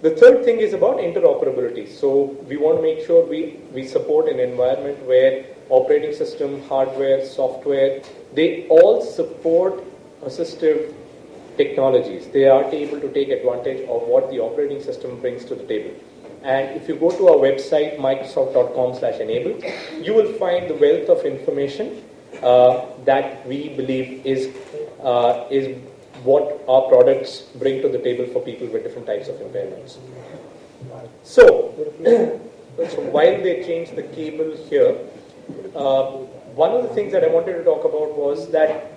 The third thing is about interoperability. So we want to make sure we support an environment where operating system, hardware, software, they all support assistive technologies. They are able to take advantage of what the operating system brings to the table. And if you go to our website, microsoft.com/enable, you will find the wealth of information that we believe is what our products bring to the table for people with different types of impairments. So, so while they changed the cable here, one of the things that I wanted to talk about was that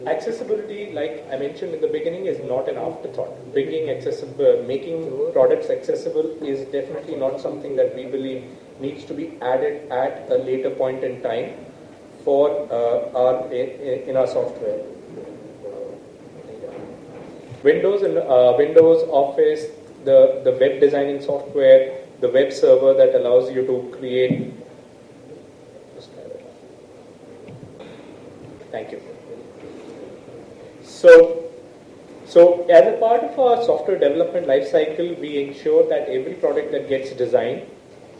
accessibility, like I mentioned in the beginning, is not an afterthought. Making products accessible is definitely not something that we believe needs to be added at a later point in time for in our software. Windows and Windows Office, the web designing software, the web server that allows you to create. Thank you. So as a part of our software development lifecycle, we ensure that every product that gets designed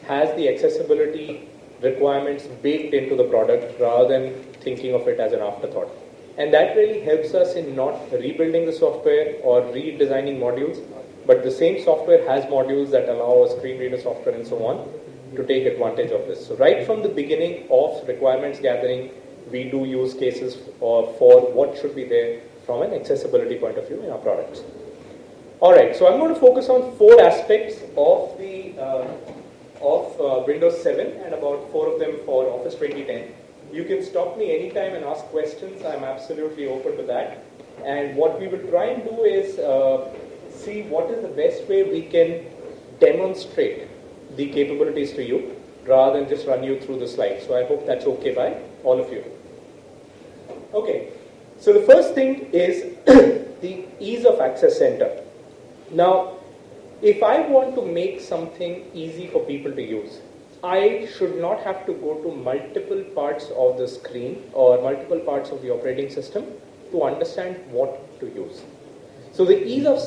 has the accessibility requirements baked into the product rather than thinking of it as an afterthought. And that really helps us in not rebuilding the software or redesigning modules, but the same software has modules that allow a screen reader software and so on to take advantage of this. So right from the beginning of requirements gathering, we do use cases for what should be there from an accessibility point of view in our products. Alright, so I'm going to focus on 4 aspects of the Windows 7 and about 4 of them for Office 2010. You can stop me anytime and ask questions. I'm absolutely open to that. And what we will try and do is see what is the best way we can demonstrate the capabilities to you rather than just run you through the slides. So I hope that's okay by all of you. Okay, so the first thing is the ease of access center. Now, if I want to make something easy for people to use, I should not have to go to multiple parts of the screen or multiple parts of the operating system to understand what to use. So the ease of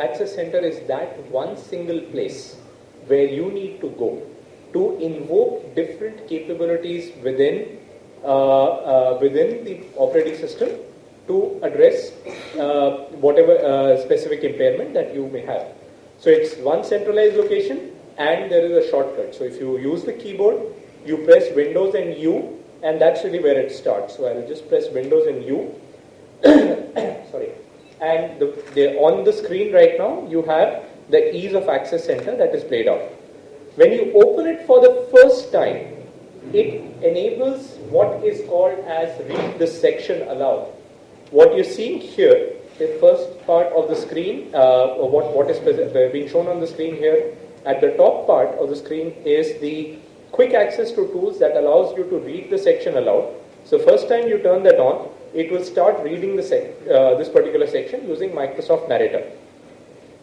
access center is that one single place where you need to go to invoke different capabilities within the operating system to address whatever specific impairment that you may have. So it's one centralized location and there is a shortcut. So if you use the keyboard, you press Windows and U, and that's really where it starts. So I will just press Windows and U. Sorry. And on the screen right now, you have the ease of access center that is played out. When you open it for the first time, it enables what is called as read this section aloud. What you're seeing here, the first part of the screen, what is being shown on the screen here, at the top part of the screen is the quick access to tools that allows you to read the section aloud. So first time you turn that on, it will start reading this particular section using Microsoft Narrator.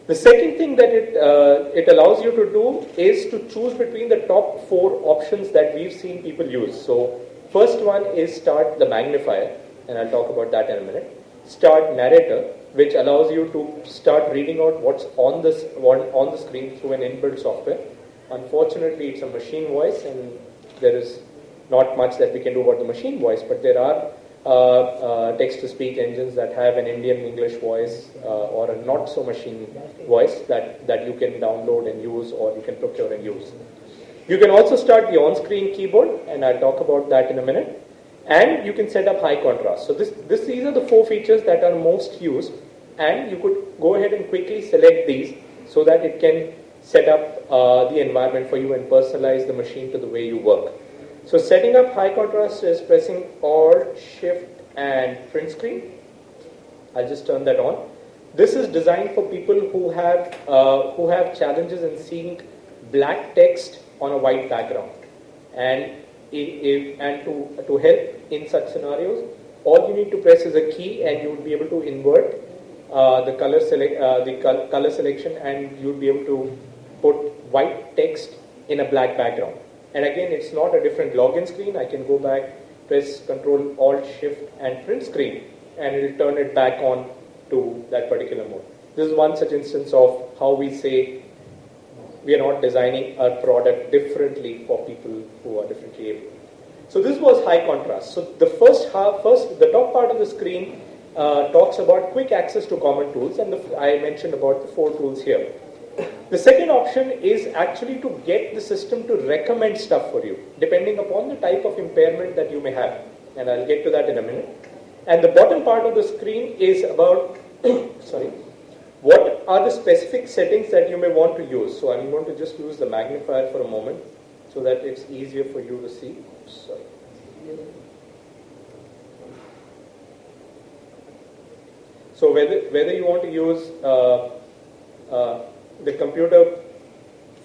The second thing that it allows you to do is to choose between the top 4 options that we've seen people use. So first one is start the magnifier, and I'll talk about that in a minute. Start narrator, which allows you to start reading out what's on the screen through an inbuilt software. Unfortunately, it's a machine voice, and there is not much that we can do about the machine voice, but there are text-to-speech engines that have an Indian English voice or a not-so-machine voice that you can download and use, or you can procure and use. You can also start the on-screen keyboard, and I'll talk about that in a minute. And you can set up high contrast. So these are the 4 features that are most used, and you could go ahead and quickly select these so that it can set up the environment for you and personalize the machine to the way you work. So setting up high contrast is pressing Alt, Shift, and print screen. I'll just turn that on. This is designed for people who have challenges in seeing black text on a white background, and to help in such scenarios, all you need to press is a key, and you would be able to invert the color selection, and you would be able to put white text in a black background. And again, it's not a different login screen. I can go back, press Control Alt Shift and print screen, and it will turn it back on to that particular mode. This is one such instance of how we say we are not designing our product differently for people who are differently able. So this was high contrast. So the the top part of the screen talks about quick access to common tools, and I mentioned about the 4 tools here. The second option is actually to get the system to recommend stuff for you, depending upon the type of impairment that you may have. And I'll get to that in a minute. And the bottom part of the screen is about, what are the specific settings that you may want to use. So I'm going to just use the magnifier for a moment so that it's easier for you to see. Sorry. So whether you want to use the computer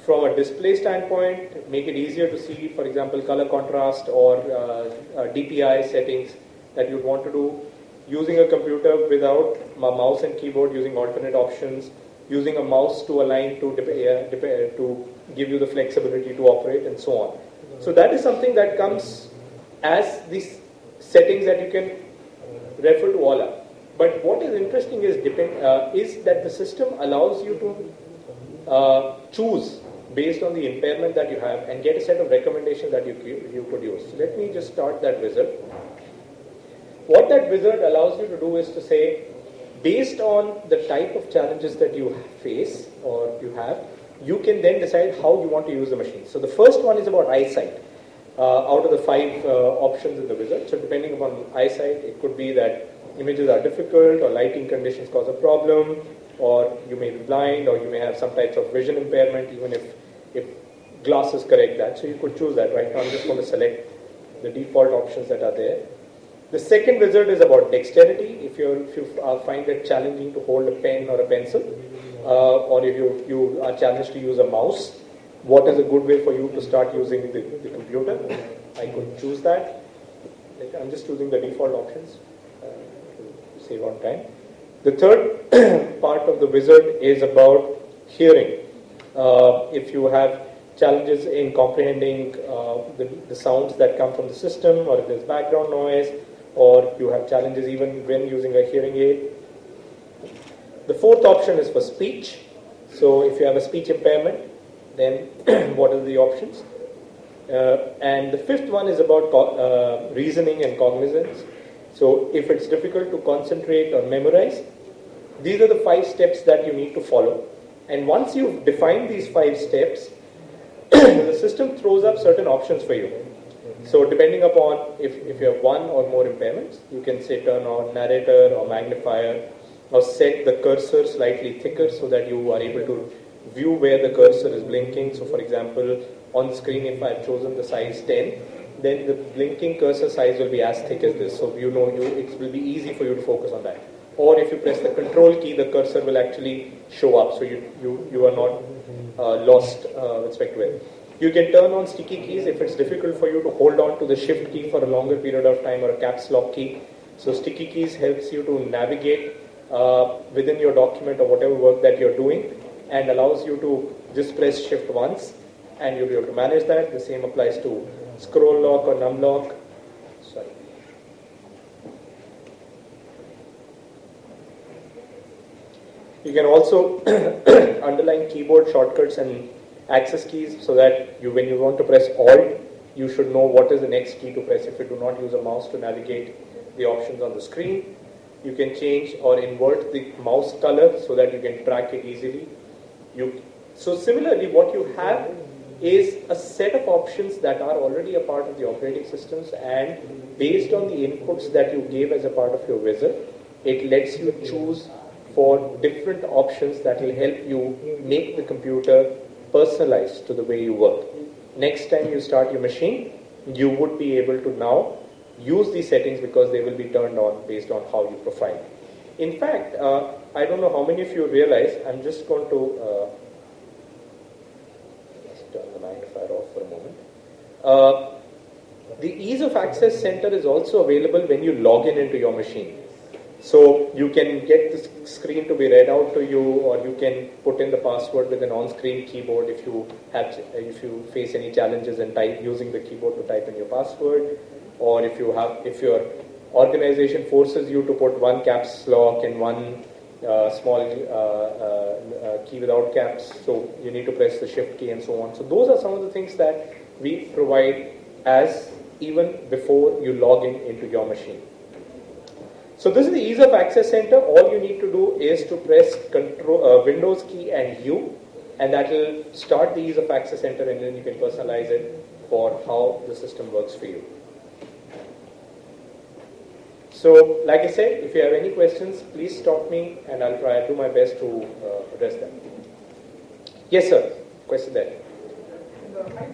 from a display standpoint, make it easier to see, for example, color contrast or DPI settings that you'd want to do, using a computer without a mouse and keyboard, using alternate options, using a mouse to align to give you the flexibility to operate, and so on. So that is something that comes as these settings that you can refer to all up. But what is interesting is that the system allows you to choose based on the impairment that you have and get a set of recommendations that you could use. So let me just start that wizard. What that wizard allows you to do is to say, based on the type of challenges that you face or you have, you can then decide how you want to use the machine. So the first one is about eyesight. Out of the 5 options in the wizard, so depending upon eyesight, it could be that images are difficult or lighting conditions cause a problem, or you may be blind, or you may have some types of vision impairment, even if glasses correct that. So you could choose that. Right now I'm just going to select the default options that are there. The second wizard is about dexterity. If you find it challenging to hold a pen or a pencil, or if you are challenged to use a mouse, what is a good way for you to start using the computer? I could choose that. I'm just choosing the default options to save on time. The third part of the wizard is about hearing. If you have challenges in comprehending the sounds that come from the system, or if there's background noise, or you have challenges even when using a hearing aid. The fourth option is for speech. So if you have a speech impairment, then what are the options? And the fifth one is about reasoning and cognizance. So if it's difficult to concentrate or memorize, these are the 5 steps that you need to follow. And once you've defined these 5 steps, the system throws up certain options for you. So depending upon if you have 1 or more impairments, you can say turn on narrator or magnifier, or set the cursor slightly thicker so that you are able to view where the cursor is blinking. So for example, on the screen, if I've chosen the size 10, then the blinking cursor size will be as thick as this. So it will be easy for you to focus on that. Or if you press the control key, the cursor will actually show up, so you are not lost with respect to it. You can turn on sticky keys if it's difficult for you to hold on to the shift key for a longer period of time, or a caps lock key. So sticky keys helps you to navigate within your document or whatever work that you're doing, and allows you to just press shift once and you'll be able to manage that. The same applies to scroll lock or num lock. Sorry. You can also underline keyboard shortcuts and access keys, so that when you want to press Alt, you should know what is the next key to press if you do not use a mouse to navigate the options on the screen. You can change or invert the mouse color so that you can track it easily. So similarly, what you have is a set of options that are already a part of the operating systems, and based on the inputs that you gave as a part of your wizard, it lets you choose for different options that will help you make the computer personalized to the way you work. Next time you start your machine, you would be able to now use these settings because they will be turned on based on how you profile. In fact, I don't know how many of you realize, I'm just going to turn the magnifier off for a moment. The Ease of Access Center is also available when you log into your machine. So you can get the screen to be read out to you, or you can put in the password with an on-screen keyboard if you face any challenges in using the keyboard to type in your password, or if your organization forces you to put one caps lock and one small key without caps, so you need to press the shift key and so on. So those are some of the things that we provide as even before you log in into your machine. So this is the ease of access center. All you need to do is to press Windows key and U, and that will start the ease of access center, and then you can personalize it for how the system works for you. So, like I said, if you have any questions, please stop me and I'll try to do my best to address them. Yes, sir. Question there. The high